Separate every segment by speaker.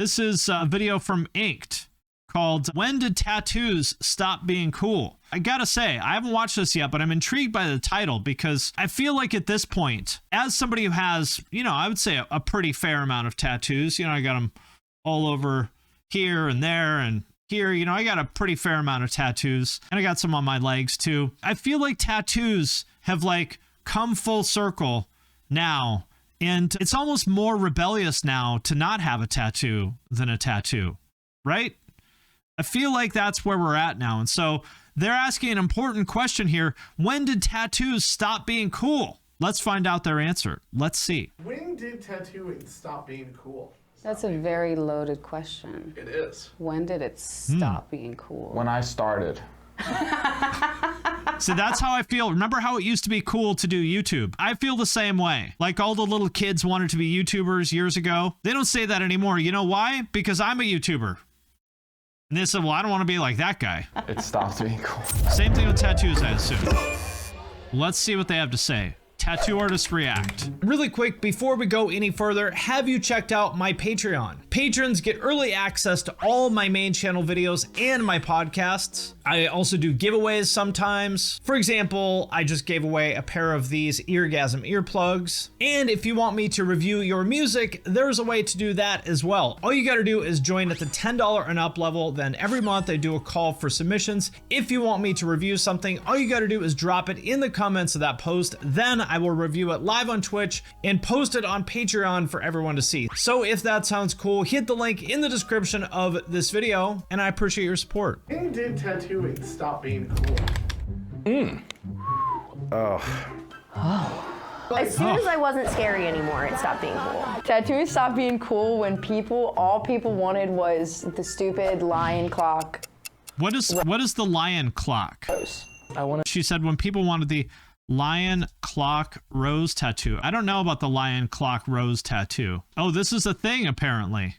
Speaker 1: This is a video from Inked called When Did Tattoos Stop Being Cool? I gotta say, I haven't watched this yet, but I'm intrigued by the title because I feel like at this point, as somebody who has, I would say a pretty fair amount of tattoos, I got them all over here and there and here, I got a pretty fair amount of tattoos, and I got some on my legs too. I feel like tattoos have come full circle now, and it's almost more rebellious now to not have a tattoo than a tattoo, right? I feel like that's where we're at now. And so they're asking an important question here. When did tattoos stop being cool? Let's find out their answer. Let's see.
Speaker 2: When did tattooing stop being cool?
Speaker 3: That's a very loaded question.
Speaker 2: It is.
Speaker 3: When did it stop being cool?
Speaker 4: When I started.
Speaker 1: So that's how I feel. Remember how it used to be cool to do YouTube? I feel the same way. Like all the little kids wanted to be YouTubers years ago. They don't say that anymore. You know why? Because I'm a YouTuber. And they said, well, I don't want to be like that guy.
Speaker 4: It stopped being cool.
Speaker 1: Same thing with tattoos, I assume. Let's see what they have to say. Tattoo artists react. Really quick, before we go any further, have you checked out my Patreon? Patrons get early access to all my main channel videos and my podcasts. I also do giveaways sometimes. For example, I just gave away a pair of these Eargasm earplugs. And if you want me to review your music, there's a way to do that as well. All you gotta do is join at the $10 and up level. Then every month I do a call for submissions. If you want me to review something, all you gotta do is drop it in the comments of that post. Then I will review it live on Twitch and post it on Patreon for everyone to see. So if that sounds cool, hit the link in the description of this video, and I appreciate your support.
Speaker 2: When did tattooing stop being cool?
Speaker 5: As soon as I wasn't scary anymore, it stopped being cool.
Speaker 6: Tattoos stopped being cool when all people wanted was the stupid lion clock.
Speaker 1: What is the lion clock? She said when people wanted the lion clock rose tattoo. I don't know about the lion clock rose tattoo. Oh, this is a thing apparently.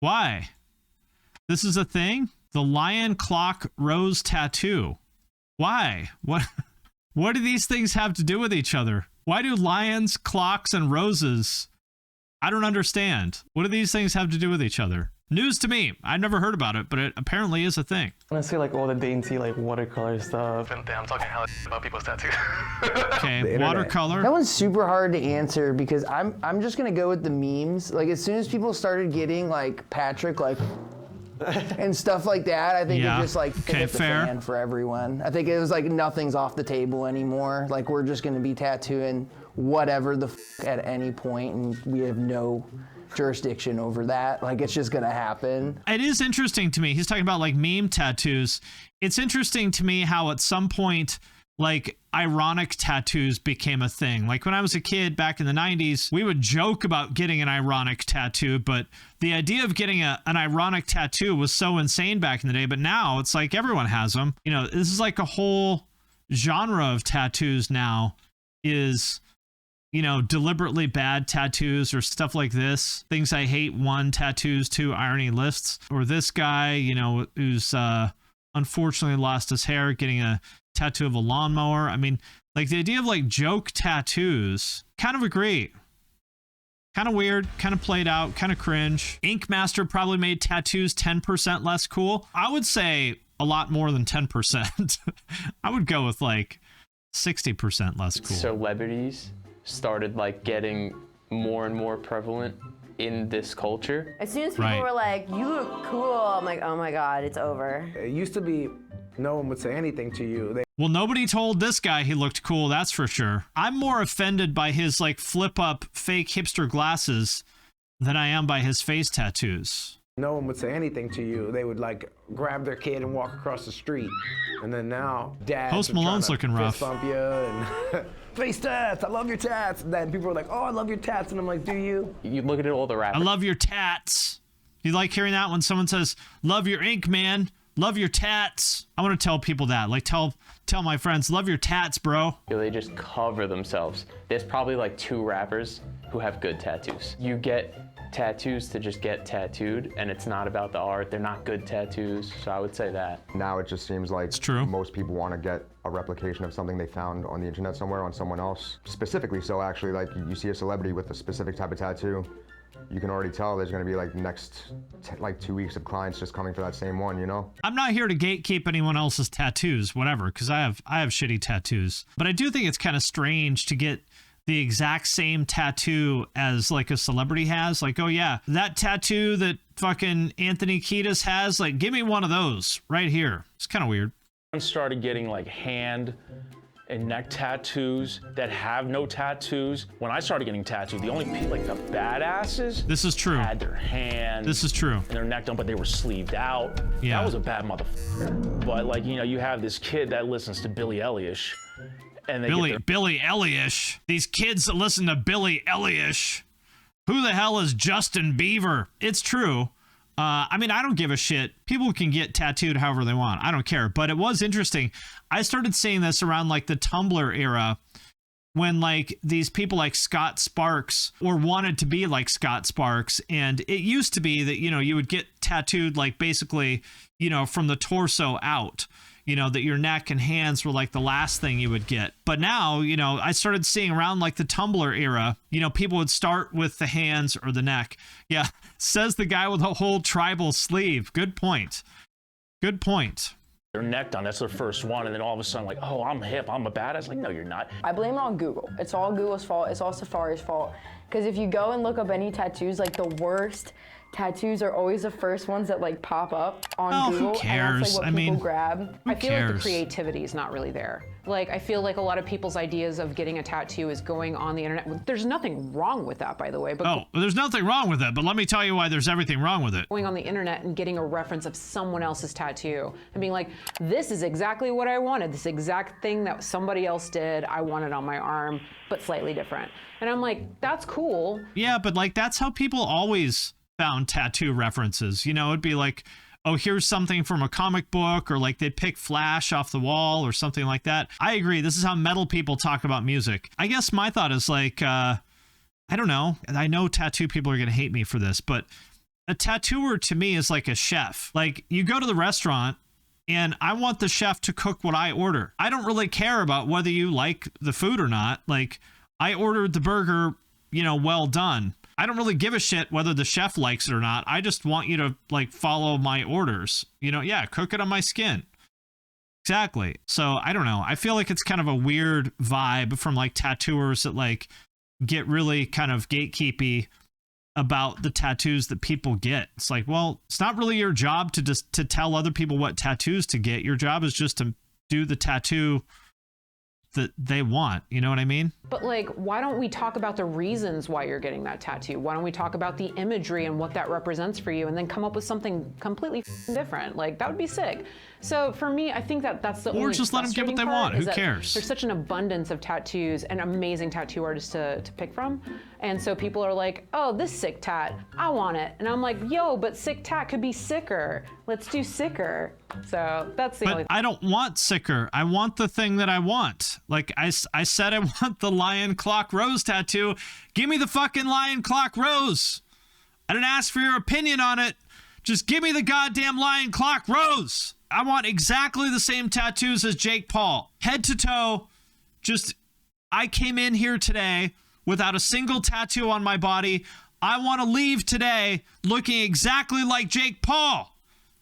Speaker 1: Why? This is a thing? The lion clock rose tattoo. Why? What do these things have to do with each other? Why do lions, clocks, and roses? I don't understand. What do these things have to do with each other? News to me. I've never heard about it, but it apparently is a thing.
Speaker 7: Honestly, all the dainty, watercolor stuff. And I'm talking hella about people's tattoos.
Speaker 1: Okay, watercolor.
Speaker 8: That one's super hard to answer because I'm just gonna go with the memes. As soon as people started getting Patrick and stuff like that, I think it just hit the fan for everyone. I think it was nothing's off the table anymore. We're just gonna be tattooing whatever the at any point, and we have no jurisdiction over that. It's just gonna happen.
Speaker 1: It is interesting to me. He's talking about meme tattoos. It's interesting to me how at some point ironic tattoos became a thing. When I was a kid back in the 90s, we would joke about getting an ironic tattoo, but the idea of getting an ironic tattoo was so insane back in the day. But now it's everyone has them. This is a whole genre of tattoos now is deliberately bad tattoos or stuff like this. Things I hate, 1 tattoos, 2 irony lists. Or this guy, who's unfortunately lost his hair, getting a tattoo of a lawnmower. I mean, the idea of joke tattoos, kind of agree. Kind of weird, kind of played out, kind of cringe. Ink Master probably made tattoos 10% less cool. I would say a lot more than 10%. I would go with 60% less cool.
Speaker 9: Celebrities started getting more and more prevalent in this culture.
Speaker 5: As soon as people were like, you look cool, I'm like, oh my God, it's over.
Speaker 10: It used to be no one would say anything to you.
Speaker 1: Well, nobody told this guy he looked cool, that's for sure. I'm more offended by his flip up fake hipster glasses than I am by his face tattoos.
Speaker 10: No one would say anything to you. They would grab their kid and walk across the street. And then now, dads
Speaker 1: Post Malone's looking rough.
Speaker 10: fist bump you and face tats, I love your tats. And then people are like, oh, I love your tats. And I'm like, do you?
Speaker 9: You look at all the rappers.
Speaker 1: I love your tats. You like hearing that when someone says, love your ink, man. Love your tats. I want to tell people that. Tell my friends, love your tats, bro.
Speaker 9: They just cover themselves. There's probably 2 rappers who have good tattoos. You get tattoos to just get tattooed, and it's not about the art. They're not good tattoos, so I would say that.
Speaker 4: Now it just seems like
Speaker 1: it's true.
Speaker 4: Most people want to get a replication of something they found on the internet somewhere on someone else. Specifically, so actually, you see a celebrity with a specific type of tattoo, you can already tell there's going to be like next like 2 weeks of clients just coming for that same one, you know?
Speaker 1: I'm not here to gatekeep anyone else's tattoos, whatever, because I have shitty tattoos. But I do think it's kind of strange to get the exact same tattoo as like a celebrity has. Like, oh yeah, that tattoo that fucking Anthony Kiedis has, like, give me one of those right here. It's kind of weird.
Speaker 11: I started getting like hand and neck tattoos that have no tattoos. When I started getting tattoos, the only people, like the badasses,
Speaker 1: this is true,
Speaker 11: had their hands.
Speaker 1: This is true.
Speaker 11: And their neck done, but they were sleeved out.
Speaker 1: Yeah.
Speaker 11: That was a bad motherfucker. But like, you know, you have this kid that listens to Billie Eilish, and they
Speaker 1: Billie Eilish. These kids that listen to Billie Eilish. Who the hell is Justin Bieber? It's true. I mean, I don't give a shit. People can get tattooed however they want. I don't care. But it was interesting. I started seeing this around like the Tumblr era when like these people like Scott Sparks or wanted to be like Scott Sparks. And it used to be that, you know, you would get tattooed like basically, you know, from the torso out. You know, that your neck and hands were like the last thing you would get. But now, you know, I started seeing around like the Tumblr era, you know, people would start with the hands or the neck. Yeah, says the guy with a whole tribal sleeve. Good point. Good point.
Speaker 11: their neck done. That's their first one. And then all of a sudden, like, oh, I'm hip, I'm a badass. Like, no, you're not.
Speaker 6: I blame it on Google. It's all Google's fault. It's all Safari's fault. Because if you go and look up any tattoos, like the worst tattoos are always the first ones that like pop up on Google.
Speaker 1: Who cares?
Speaker 6: And that's like what people grab.
Speaker 12: I feel like the creativity is not really there. Like, I feel like a lot of people's ideas of getting a tattoo is going on the internet. There's nothing wrong with that, by the way. But
Speaker 1: there's nothing wrong with it. But let me tell you why there's everything wrong with it.
Speaker 12: Going on the internet and getting a reference of someone else's tattoo and being like, this is exactly what I wanted. This exact thing that somebody else did, I want it on my arm, but slightly different. And I'm like, that's cool.
Speaker 1: Yeah, but like that's how people always found tattoo references. You know, it'd be like, oh, here's something from a comic book, or like they'd pick Flash off the wall or something like that. I agree. This is how metal people talk about music. I guess my thought is like, I don't know. I know tattoo people are going to hate me for this, but a tattooer to me is like a chef. Like you go to the restaurant and I want the chef to cook what I order. I don't really care about whether you like the food or not. Like I ordered the burger, you know, well done. I don't really give a shit whether the chef likes it or not. I just want you to like follow my orders. You know, yeah, cook it on my skin. Exactly. So I don't know. I feel like it's kind of a weird vibe from like tattooers that like get really kind of gatekeepy about the tattoos that people get. It's like, well, it's not really your job to just to tell other people what tattoos to get. Your job is just to do the tattoo that they want. You know what I mean?
Speaker 12: But like, why don't we talk about the reasons why you're getting that tattoo? Why don't we talk about the imagery and what that represents for you, and then come up with something completely different? Like, that would be sick. So for me, I think that that's the only.
Speaker 1: Or just let them get what they want. Who cares?
Speaker 12: There's such an abundance of tattoos and amazing tattoo artists to pick from. And so people are like, oh, this sick tat, I want it. And I'm like, yo, but sick tat could be sicker. Let's do sicker. So that's the only thing.
Speaker 1: I don't want sicker. I want the thing that I want. Like I said, I want the lion clock rose tattoo. Give me the fucking lion clock rose. I didn't ask for your opinion on it. Just give me the goddamn lion clock rose. I want exactly the same tattoos as Jake Paul. Head to toe. Just, I came in here today without a single tattoo on my body. I want to leave today looking exactly like Jake Paul.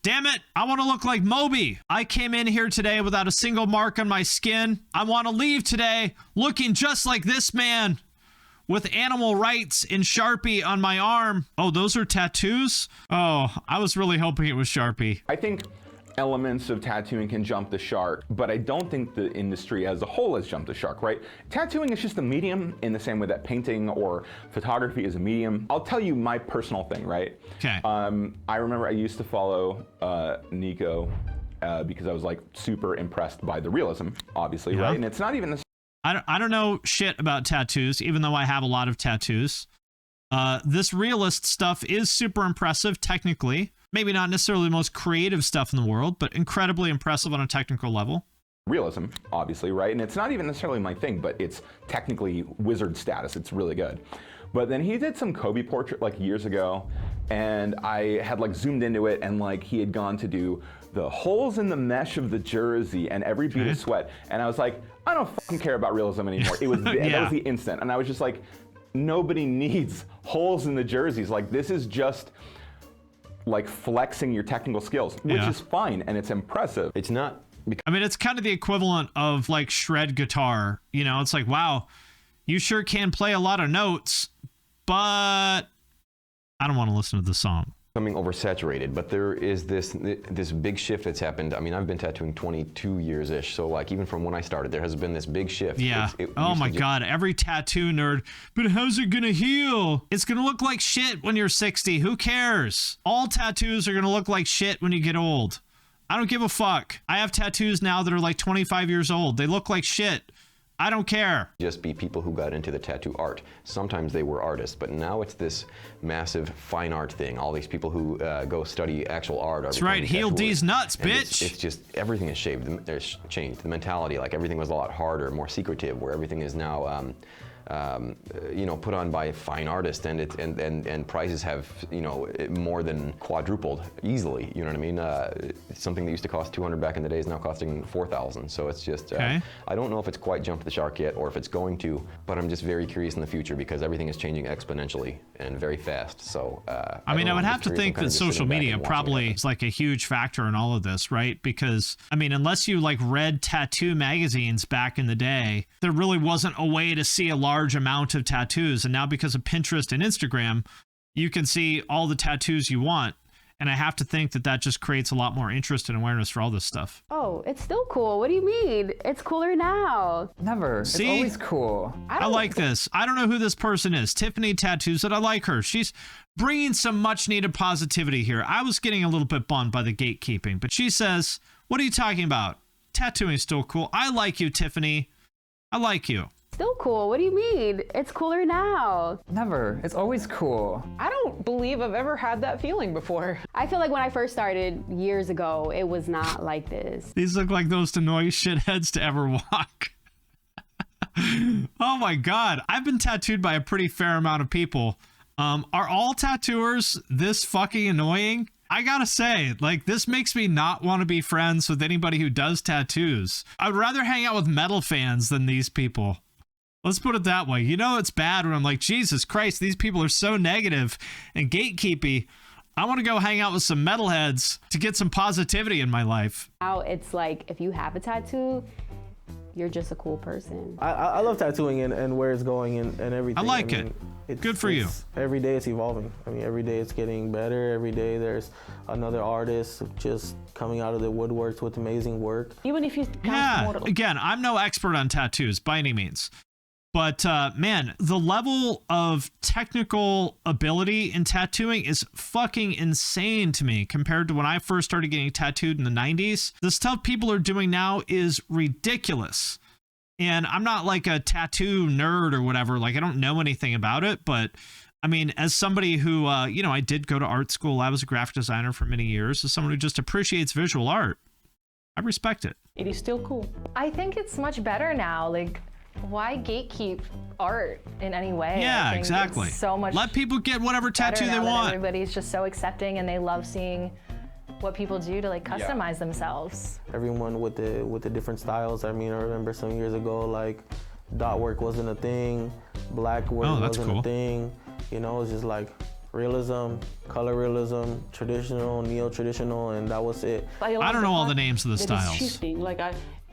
Speaker 1: Damn it, I want to look like Moby. I came in here today without a single mark on my skin. I want to leave today looking just like this man with animal rights in Sharpie on my arm. Oh, those are tattoos? Oh, I was really hoping it was Sharpie.
Speaker 13: I think elements of tattooing can jump the shark, but I don't think the industry as a whole has jumped the shark, right? Tattooing is just a medium in the same way that painting or photography is a medium. I'll tell you my personal thing, right?
Speaker 1: Okay.
Speaker 13: I remember I used to follow Nico because I was like super impressed by the realism, obviously, right? And it's not even
Speaker 1: I don't know shit about tattoos, even though I have a lot of tattoos. This realist stuff is super impressive technically. Maybe not necessarily the most creative stuff in the world, but incredibly impressive on a technical level.
Speaker 13: Realism, obviously, right? And it's not even necessarily my thing, but it's technically wizard status. It's really good. But then he did some Kobe portrait like years ago, and I had like zoomed into it, and like he had gone to do the holes in the mesh of the jersey and every bead of sweat. And I was like, I don't fucking care about realism anymore. It was that was the instant. And I was just like, nobody needs holes in the jerseys. Like, this is just like flexing your technical skills, which is fine and it's impressive.
Speaker 4: It's not.
Speaker 1: I mean, it's kind of the equivalent of like shred guitar. You know, it's like, wow, you sure can play a lot of notes, but I don't want to listen to the song.
Speaker 4: Becoming oversaturated, but there is this big shift that's happened. I mean, I've been tattooing 22 years-ish, so like even from when I started, there has been this big shift.
Speaker 1: Yeah. Oh my God, every tattoo nerd, but how's it gonna heal? It's gonna look like shit when you're 60. Who cares? All tattoos are gonna look like shit when you get old. I don't give a fuck. I have tattoos now that are like 25 years old. They look like shit. I don't care.
Speaker 4: Just be people who got into the tattoo art. Sometimes they were artists, but now it's this massive fine art thing. All these people who go study actual art.
Speaker 1: That's right. Heal D's nuts, bitch.
Speaker 4: It's just everything has changed. The mentality, like everything was a lot harder, more secretive, where everything is now you know, put on by fine artists, and prices have, you know, more than quadrupled easily. You know what I mean? Something that used to cost $200 back in the day is now costing $4,000. So it's just, I don't know if it's quite jumped the shark yet, or if it's going to, but I'm just very curious in the future because everything is changing exponentially and very fast. So
Speaker 1: I mean, I would have to think that social media probably is like a huge factor in all of this, right? Because I mean, unless you like read tattoo magazines back in the day, there really wasn't a way to see a large amount of tattoos, and now because of Pinterest and Instagram, you can see all the tattoos you want, and I have to think that that just creates a lot more interest and awareness for all this stuff.
Speaker 6: Oh, it's still cool. What do you mean? It's cooler now.
Speaker 14: Never.
Speaker 1: See?
Speaker 14: It's always cool.
Speaker 1: I like this. I don't know who this person is. Tiffany Tattoos, that I like her. She's bringing some much needed positivity here. I was getting a little bit bummed by the gatekeeping, but she says, what are you talking about? Tattooing is still cool. I like you, Tiffany. I like you.
Speaker 6: Still cool. What do you mean? It's cooler now.
Speaker 14: Never. It's always cool.
Speaker 12: I don't believe I've ever had that feeling before.
Speaker 6: I feel like when I first started years ago, it was not like this.
Speaker 1: These look like those annoying shitheads to ever walk. Oh my God. I've been tattooed by a pretty fair amount of people. Are all tattooers this fucking annoying? I gotta say, like, this makes me not want to be friends with anybody who does tattoos. I'd rather hang out with metal fans than these people. Let's put it that way. You know, it's bad when I'm like, Jesus Christ, these people are so negative and gatekeepy. I want to go hang out with some metalheads to get some positivity in my life.
Speaker 6: Now it's like, if you have a tattoo, you're just a cool person.
Speaker 7: I love tattooing and where it's going and everything.
Speaker 1: I like it. Good for you.
Speaker 7: Every day it's evolving. I mean, every day it's getting better. Every day there's another artist just coming out of the woodworks with amazing work.
Speaker 12: Even if you
Speaker 1: again, I'm no expert on tattoos by any means. But man, the level of technical ability in tattooing is fucking insane to me compared to when I first started getting tattooed in the 90s. The stuff people are doing now is ridiculous. And I'm not like a tattoo nerd or whatever. Like, I don't know anything about it. But I mean, as somebody who, you know, I did go to art school. I was a graphic designer for many years. As someone who just appreciates visual art, I respect it.
Speaker 12: It is still cool.
Speaker 5: I think it's much better now. Like, why gatekeep art in any way?
Speaker 1: Yeah, exactly.
Speaker 5: So much.
Speaker 1: Let people get whatever tattoo they want.
Speaker 5: Everybody's just so accepting, and they love seeing what people do to like customize themselves.
Speaker 7: Everyone with the different styles. I mean, I remember some years ago, like dot work wasn't a thing, black work wasn't a thing. You know, it's just like realism, color realism, traditional, neo-traditional, and that was it.
Speaker 1: I don't know all the names of the styles.
Speaker 15: It's shifting. Like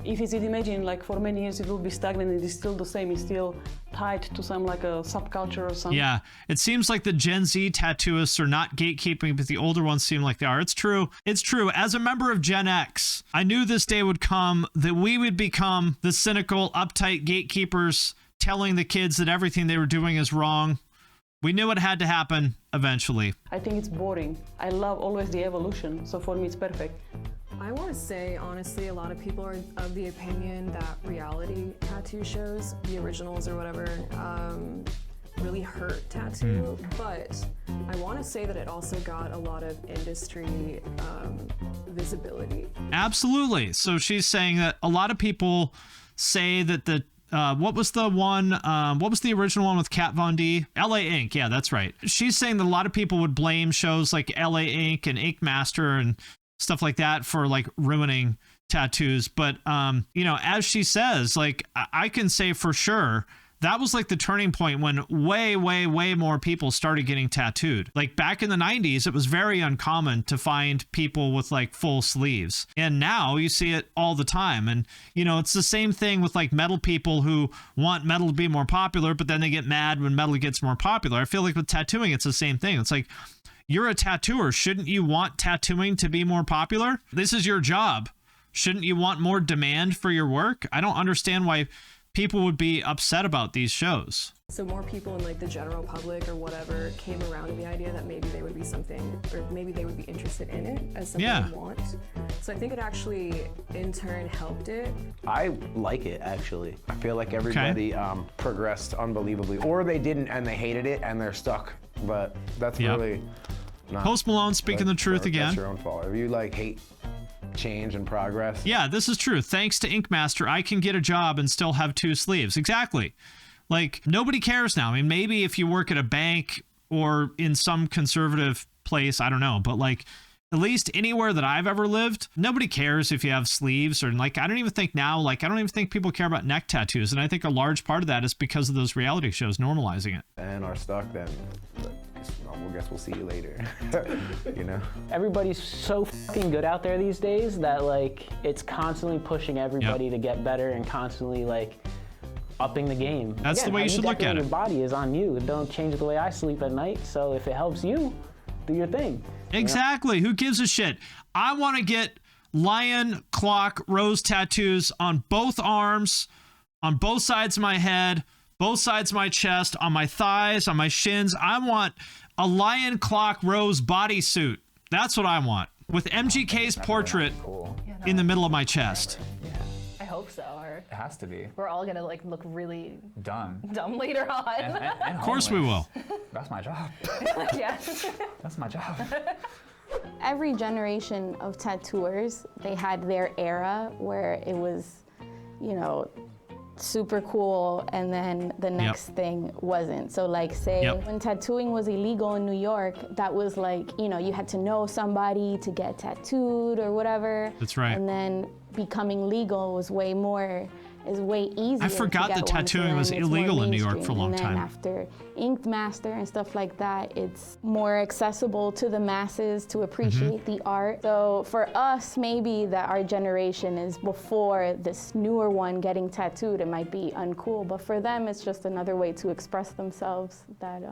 Speaker 15: if you imagine, like for many years it will be stagnant, it is still the same, it's still tied to some like a subculture or something.
Speaker 1: Yeah, it seems like the Gen Z tattooists are not gatekeeping, but the older ones seem like they are. It's true. It's true. As a member of Gen X, I knew this day would come, that we would become the cynical, uptight gatekeepers telling the kids that everything they were doing is wrong. We knew it had to happen eventually.
Speaker 15: I think it's boring. I love always the evolution, so for me it's perfect.
Speaker 16: I want to say, honestly, a lot of people are of the opinion that reality tattoo shows, the originals or whatever, really hurt tattoo, but I want to say that it also got a lot of industry visibility.
Speaker 1: Absolutely. So she's saying that a lot of people say that the what was the one, what was the original one with Kat Von D? LA Ink. Yeah, that's right. She's saying that a lot of people would blame shows like LA Ink and Ink Master and stuff like that for like ruining tattoos. But, you know, as she says, like I can say for sure that was like the turning point when way more people started getting tattooed. Like back in the 90s, it was very uncommon to find people with like full sleeves. And now you see it all the time. And, you know, it's the same thing with like metal people who want metal to be more popular, but then they get mad when metal gets more popular. I feel like with tattooing, it's the same thing. It's like, you're a tattooer. Shouldn't you want tattooing to be more popular? This is your job. Shouldn't you want more demand for your work? I don't understand why people would be upset about these shows.
Speaker 16: So more people in like the general public or whatever came around to the idea that maybe they would be something, or maybe they would be interested in it as something they want. So I think it actually in turn helped it.
Speaker 10: I like it actually. I feel like everybody progressed unbelievably, or they didn't and they hated it and they're stuck. But that's really not.
Speaker 1: Post Malone speaking the truth again.
Speaker 10: That's your own fault. If you like hate change and progress.
Speaker 1: Yeah, this is true. Thanks to Ink Master, I can get a job and still have 2 sleeves. Exactly. Like, nobody cares now. I mean, maybe if you work at a bank or in some conservative place, I don't know. But, like, at least anywhere that I've ever lived, nobody cares if you have sleeves. Or, like, I don't even think now, like, I don't even think people care about neck tattoos. And I think a large part of that is because of those reality shows normalizing it.
Speaker 10: And are stuck, then I guess we'll see you later. You know?
Speaker 9: Everybody's so fucking good out there these days that like it's constantly pushing everybody to get better and constantly like upping the game.
Speaker 1: That's the way you should look at it.
Speaker 9: Your body is on you. It don't change the way I sleep at night. So if it helps you, do your thing.
Speaker 1: Exactly. Who gives a shit? I want to get lion, clock, rose tattoos on both arms, on both sides of my head, both sides of my chest, on my thighs, on my shins. I want a lion, clock, rose bodysuit. That's what I want. With MGK's portrait in the middle of my chest.
Speaker 5: I hope so. Or
Speaker 14: it has to be.
Speaker 5: We're all gonna like look really
Speaker 14: dumb
Speaker 5: later on.
Speaker 14: And
Speaker 1: of course we will.
Speaker 14: That's my job.
Speaker 5: Yeah.
Speaker 14: That's my job.
Speaker 17: Every generation of tattooers, they had their era where it was, you know, super cool, and then the next thing wasn't. So like say when tattooing was illegal in New York, that was like, you know, you had to know somebody to get tattooed or whatever.
Speaker 1: That's right.
Speaker 17: And then becoming legal was way easier.
Speaker 1: I forgot that tattooing was illegal in New York for a long time.
Speaker 17: And then after Ink Master and stuff like that, it's more accessible to the masses to appreciate the art. So for us, maybe that our generation is before this newer one getting tattooed, it might be uncool, but for them, it's just another way to express themselves that,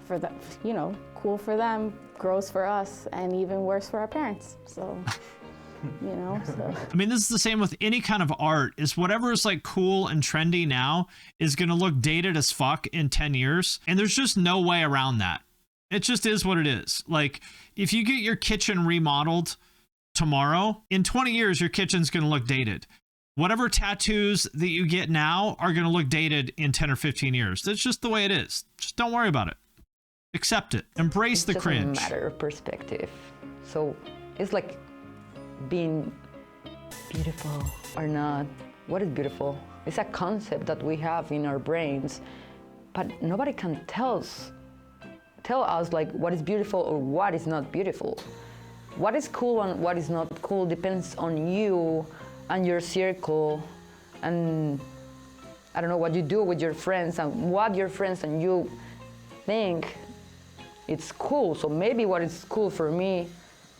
Speaker 17: for the, you know, cool for them, gross for us, and even worse for our parents. So. You know, so.
Speaker 1: I mean, this is the same with any kind of art, is whatever is like cool and trendy now is going to look dated as fuck in 10 years. And there's just no way around that. It just is what it is. Like if you get your kitchen remodeled tomorrow, in 20 years, your kitchen's going to look dated. Whatever tattoos that you get now are going to look dated in 10 or 15 years. That's just the way it is. Just don't worry about it. Accept it. Embrace the cringe.
Speaker 18: It's just a matter of perspective. So it's like being beautiful or not. What is beautiful? It's a concept that we have in our brains, but nobody can tell us like what is beautiful or what is not beautiful. What is cool and what is not cool depends on you and your circle, and I don't know what you do with your friends and what your friends and you think it's cool. So maybe what is cool for me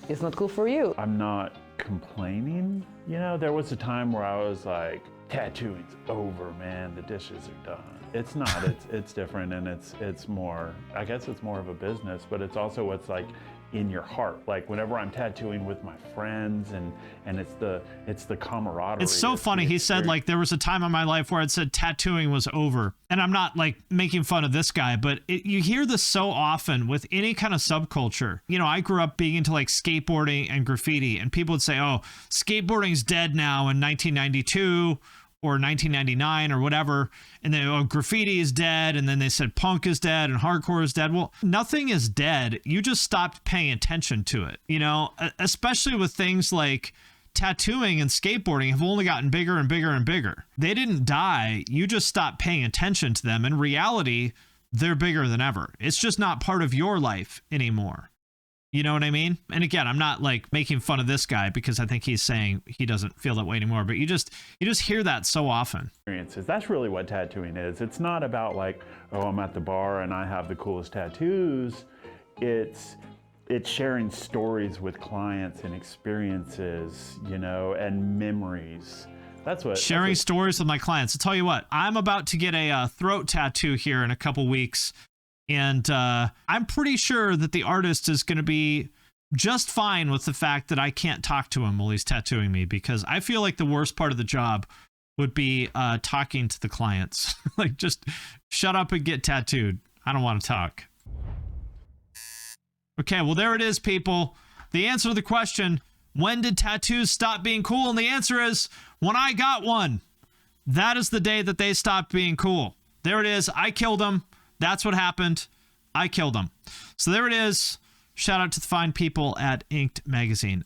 Speaker 18: is not cool for you.
Speaker 11: I'm not complaining. You know, there was a time where I was like, tattooing's over, man. The dishes are done. It's not. It's different, and it's more. I guess it's more of a business, but it's also what's like in your heart. Like whenever I'm tattooing with my friends, and it's the camaraderie.
Speaker 1: It's so funny. He said like there was a time in my life where it said tattooing was over, and I'm not like making fun of this guy, but you hear this so often with any kind of subculture. You know, I grew up being into like skateboarding and graffiti, and people would say, "Oh, skateboarding's dead now in 1992." Or 1999 or whatever, and then graffiti is dead, and then they said punk is dead and hardcore is dead. Well, nothing is dead. You just stopped paying attention to it, you know, especially with things like tattooing and skateboarding have only gotten bigger and bigger and bigger. They didn't die. You just stopped paying attention to them. In reality, they're bigger than ever. It's just not part of your life anymore. You know what I mean? And again, I'm not like making fun of this guy because I think he's saying he doesn't feel that way anymore, but you just hear that so often.
Speaker 11: That's really what tattooing is. It's not about like, oh, I'm at the bar and I have the coolest tattoos. It's sharing stories with clients and experiences, you know, and memories.
Speaker 1: Sharing stories with my clients. I'll tell you what, I'm about to get a throat tattoo here in a couple weeks. And I'm pretty sure that the artist is going to be just fine with the fact that I can't talk to him while he's tattooing me, because I feel like the worst part of the job would be talking to the clients. Like, just shut up and get tattooed. I don't want to talk. Okay, well, there it is, people. The answer to the question, when did tattoos stop being cool? And the answer is, when I got one. That is the day that they stopped being cool. There it is. I killed them. That's what happened. I killed him. So there it is. Shout out to the fine people at Inked Magazine.